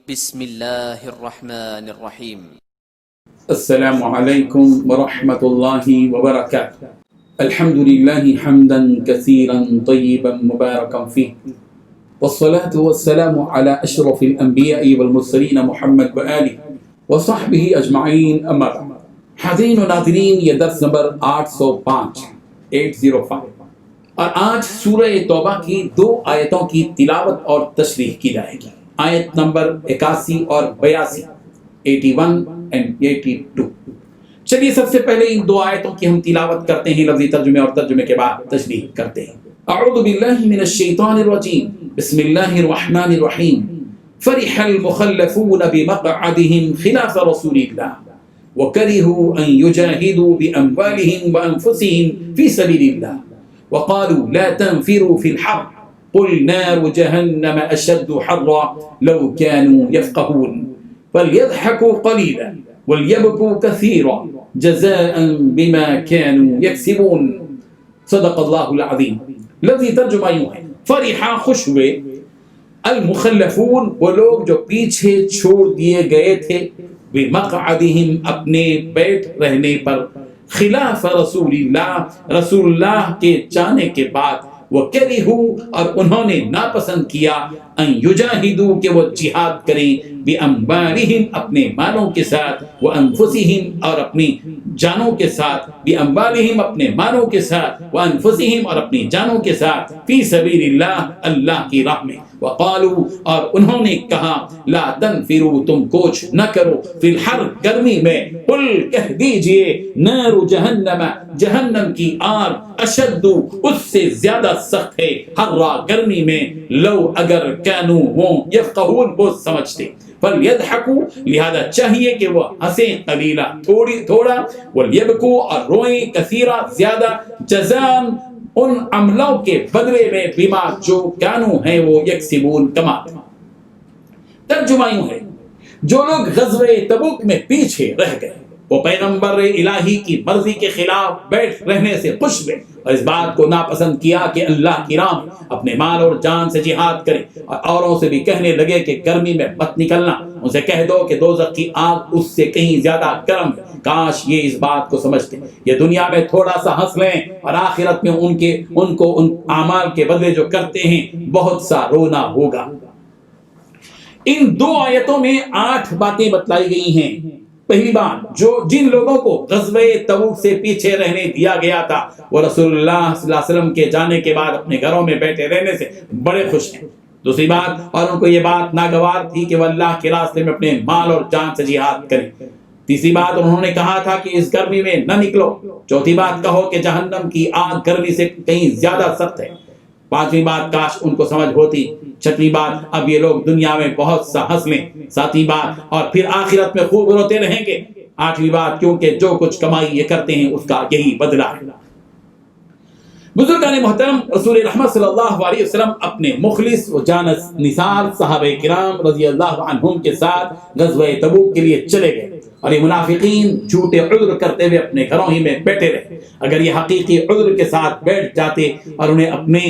بسم الله الرحمن الرحيم. السلام عليكم ورحمة الله وبركاته. الحمد لله حمدا كثيرا طيبا مباركا فيه، والصلاة والسلام على أشرف الأنبياء والمرسلين محمد وآله وصحبه أجمعين، أما بعد. حاضرین و ناظرین، یہ درس نمبر 805 اور آج سورہ توبہ کی 2 آیتوں کی تلاوت اور تشریح کی جائے گی، آیت نمبر 81 اور 82، 81 and 82۔ چلیے سب سے پہلے ان 2 آیتوں کی ہم تلاوت کرتے ہیں، لفظی ترجمے اور ترجمے کے بعد تشریح کرتے ہیں۔ اعوذ باللہ من الشیطان الرجیم، بسم اللہ الرحمن الرحیم۔ فرح المخلفون بمقعدهم خلاف رسول اللہ وكرهوا أن يجاهدوا بأموالهم وأنفسهم في سبيل الله وقالوا لا تنفروا في الحر قل نار جهنم أشد حرا لو كانوا يفقهون فليضحكوا قليلا وليبكوا كثيرا جزاء بما كانوا يكسبون۔ صدق اللہ العظیم۔ لفظی ترجمہ یوں ہے، فرحا خوش ہوئے، المخلفون وہ لوگ جو پیچھے چھوڑ دیے گئے تھے، بمقعدہم اپنے بیٹھ رہنے پر، خلاف رسول اللہ رسول اللہ کے جانے کے بعد، وَكَرِهُوا اور انہوں نے ناپسند کیا، ان یجاہدوا کہ وہ جہاد کریں، بِأَمْوَالِهِمْ اپنے مالوں کے ساتھ، وَأَنفُسِهِمْ اور اپنی جانوں کے ساتھ، بِأَمْوَالِهِمْ اپنے مالوں کے ساتھ، وَأَنفُسِهِمْ اور اپنی جانوں کے ساتھ، فی سبیل اللہ اللہ کی راہ میں۔ وقالوا اور انہوں نے کہا، لا تنفروا تم کوچ نہ کرو، فی الحر گرمی میں، قل کہہ دیجئے، نار جہنم جہنم کی آگ، اشد اس سے زیادہ سخت ہے، حرا گرمی میں، لو اگر کانوا وہ یفقہون وہ سمجھتے، فلیضحکوا لہذا چاہیے کہ وہ ہنسیں قلیلا تھوڑا، ولیبکوا اور روئیں کثیرا زیادہ، جزان ان عملوں کے بدلے میں، بما جو کانو ہیں وہ یکسبون کماتے۔ ترجمہ یوں ہے، جو لوگ غزوہ تبوک میں پیچھے رہ گئے وہ پیغمبر الہی کی مرضی کے خلاف بیٹھ رہنے سے خوش ہوئے اور اس بات کو ناپسند کیا کہ اللہ کی راہ میں اپنے مال اور جان سے جہاد کریں، اور اوروں سے بھی کہنے لگے کہ گرمی میں مت نکلنا، ان سے کہہ دو کہ دوزخ کی آگ اس سے کہیں زیادہ گرم ہے۔ کاش یہ اس بات کو سمجھتے، یہ دنیا میں تھوڑا سا ہنس لیں اور آخرت میں ان کو ان اعمال کے بدلے جو کرتے ہیں بہت سا رونا ہوگا۔ ان 2 آیتوں میں 8 باتیں بتلائی گئی ہیں۔ پہلی بات، جن لوگوں کو غزوہ تبوک سے پیچھے رہنے دیا گیا تھا وہ رسول اللہ صلی اللہ علیہ وسلم کے جانے کے بعد اپنے گھروں میں بیٹھے رہنے سے بڑے خوش ہیں۔ دوسری بات، اور ان کو یہ بات ناگوار تھی کہ وہ اللہ کے راستے میں اپنے مال اور جان سے جہاد کریں۔ تیسری بات، انہوں نے کہا تھا کہ اس گرمی میں نہ نکلو۔ چوتھی بات، کہو کہ جہنم کی آگ گرمی سے کہیں زیادہ سخت ہے۔ پانچویں بات، کاش ان کو سمجھ ہوتی۔ چھٹویں بات، اب یہ لوگ دنیا میں بہت سا ہنس لیں۔ ساتویں بات، اور پھر آخرت میں خوب روتے رہیں گے۔ آٹھویں بات، کیونکہ جو کچھ کمائی یہ کرتے ہیں اس کا یہی بدلہ ہے۔ بزرگان محترم، رسول رحمت صلی اللہ علیہ وسلم اپنے مخلص و جانس نثار صحابہ کرام رضی اللہ عنہم کے ساتھ غزوہ تبوک کے لیے چلے گئے، اور یہ منافقین جھوٹے عذر کرتے ہوئے اپنے گھروں ہی میں بیٹھے رہے۔ اگر یہ حقیقی عذر کے ساتھ بیٹھ جاتے اور انہیں اپنے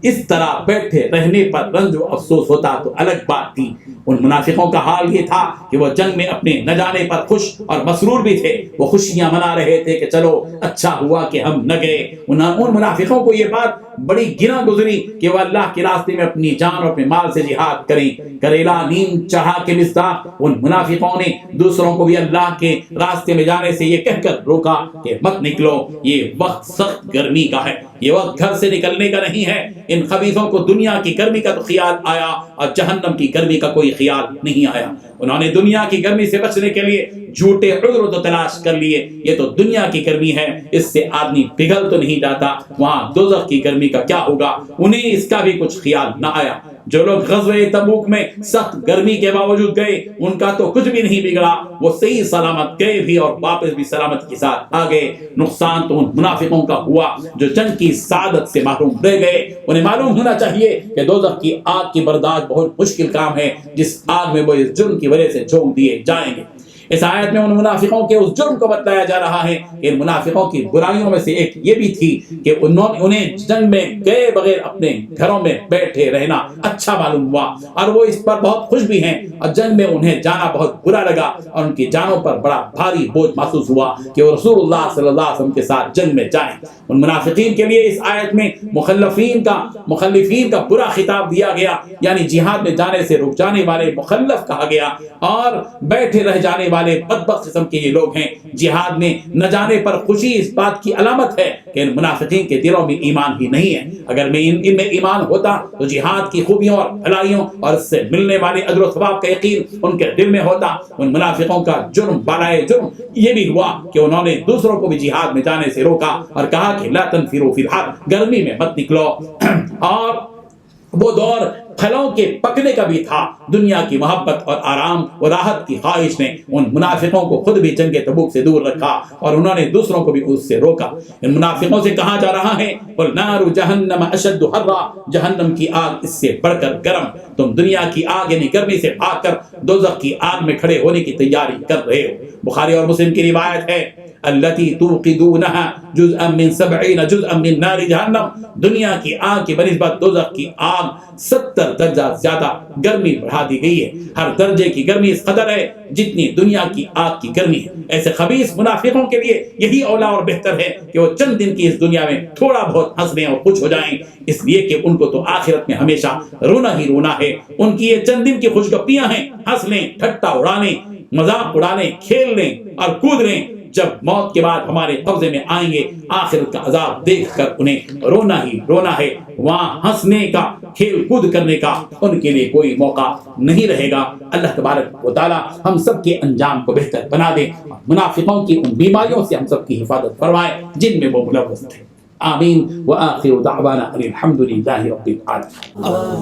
اس طرح بیٹھے رہنے پر رنج و افسوس ہوتا تو الگ بات تھی۔ ان منافقوں کا حال یہ تھا کہ وہ جنگ میں اپنے نہ جانے پر خوش اور مسرور بھی تھے، وہ خوشیاں منا رہے تھے کہ چلو اچھا ہوا کہ ہم نہ گئے۔ ان منافقوں کو یہ بات بڑی گنا گزری کہ وہ اللہ کے راستے میں اپنی جان اور اپنے مال سے جہاد کریں۔ کریلا نیم چڑھا کے مصداق ان منافقوں نے دوسروں کو بھی اللہ کے راستے میں جانے سے یہ کہہ کر روکا کہ مت نکلو، یہ وقت سخت گرمی کا ہے، یہ وقت گھر سے نکلنے کا نہیں ہے۔ ان خبیثوں کو دنیا کی گرمی کا تو خیال آیا اور جہنم کی گرمی کا کوئی خیال نہیں آیا۔ انہوں نے دنیا کی گرمی سے بچنے کے لیے جھوٹے عذر تو تلاش کر لیے، یہ تو دنیا کی گرمی ہے، اس سے آدمی پگھل تو نہیں جاتا، وہاں دوزخ کی گرمی کا کیا ہوگا، انہیں اس کا بھی کچھ خیال نہ آیا۔ جو لوگ غزوہ تبوک میں سخت گرمی کے باوجود گئے ان کا تو کچھ بھی نہیں بگڑا، وہ صحیح سلامت گئے بھی اور واپس بھی سلامت کے ساتھ آ گئے۔ نقصان تو ان منافقوں کا ہوا جو جنگ کی سعادت سے محروم رہ گئے۔ انہیں معلوم ہونا چاہیے کہ دوزخ کی آگ کی برداشت بہت مشکل کام ہے، جس آگ میں وہ اس جرم کی وجہ سے جھونک دیے جائیں گے۔ اس آیت میں ان منافقوں کے اس جرم کو بتلایا جا رہا ہے کہ ان منافقوں کی برائیوں میں سے ایک یہ بھی تھی کہ انہیں جنگ میں گئے بغیر اپنے گھروں میں بیٹھے رہنا اچھا معلوم ہوا اور وہ اس پر بہت خوش بھی ہیں، اور جنگ میں انہیں جانا بہت برا لگا اور ان کی جانوں پر بڑا بھاری بوجھ محسوس ہوا کہ وہ رسول اللہ صلی اللہ علیہ وسلم کے ساتھ جنگ میں جائیں۔ ان منافقین کے لیے اس آیت میں مخلفین کا برا خطاب دیا گیا، یعنی جہاد میں جانے سے رک جانے والے مخلف کہا گیا، اور بیٹھے رہ جانے والے بدبخت قسم کے یہ لوگ ہیں۔ جہاد میں نہ جانے پر خوشی اس بات کی علامت ہے کہ ان منافقین کے دلوں میں ایمان ہی نہیں ہے۔ اگر ان میں ایمان ہوتا تو جہاد کی خوبیوں اور بھلائیوں اور اس سے ملنے والے اجر و ثواب کا یقین ان کے دل میں ہوتا۔ ان منافقوں کا جرم بالائے جرم یہ بھی ہوا کہ انہوں نے دوسروں کو بھی جہاد میں جانے سے روکا اور کہا کہ لا تنفروا فی الحر، گرمی میں مت نکلو۔ اور وہ دور پھلوں کے پکنے کا بھی تھا۔ دنیا کی محبت اور آرام و راحت کی خواہش نے ان منافقوں کو خود بھی جنگ تبوک سے دور رکھا اور انہوں نے دوسروں کو بھی اس سے روکا۔ ان منافقوں سے کہا جا رہا ہے قل نار جہنم اشد حرا، جہنم کی آگ اس سے بڑھ کر گرم، تم دنیا کی آگ یعنی گرمی سے بھاگ کر دوزخ کی آگ میں کھڑے ہونے کی تیاری کر رہے ہو۔ بخاری اور مسلم کی روایت ہے التي توقدونها جزءا من 70 جزءا من نار جہنم، دنیا کی آگ کی بنسبت دوزخ کی آگ 70 درجہ زیادہ گرمی بڑھا دی گئی ہے۔ ہر درجے کی گرمی اس قدر ہے جتنی دنیا کی آگ کی گرمی ہے۔ ایسے خبیث منافقوں کے لیے یہی اولا اور بہتر ہے کہ وہ چند دن کی اس دنیا میں تھوڑا بہت ہنس لیں اور خوش ہو جائیں، اس لیے کہ ان کو تو آخرت میں ہمیشہ رونا ہی رونا ہے۔ ان کی یہ چند دن کی خوشگپیاں ہیں، ہنس لیں، ٹھٹا اڑا لیں، مذاق اڑا لیں، کھیل لیں اور کود لیں۔ جب موت کے بعد ہمارے قبضے میں آئیں گے، آخرت کا عذاب دیکھ کر انہیں رونا ہی رونا ہے۔ وہاں ہنسنے کا، کھیل کود کرنے کا ان کے لیے کوئی موقع نہیں رہے گا۔ اللہ تبارک و تعالی ہم سب کے انجام کو بہتر بنا دے، منافقوں کی ان بیماریوں سے ہم سب کی حفاظت فرمائے جن میں وہ ملوث تھے۔ آمین وآخر دعوانا ان الحمد للہ رب العالمین۔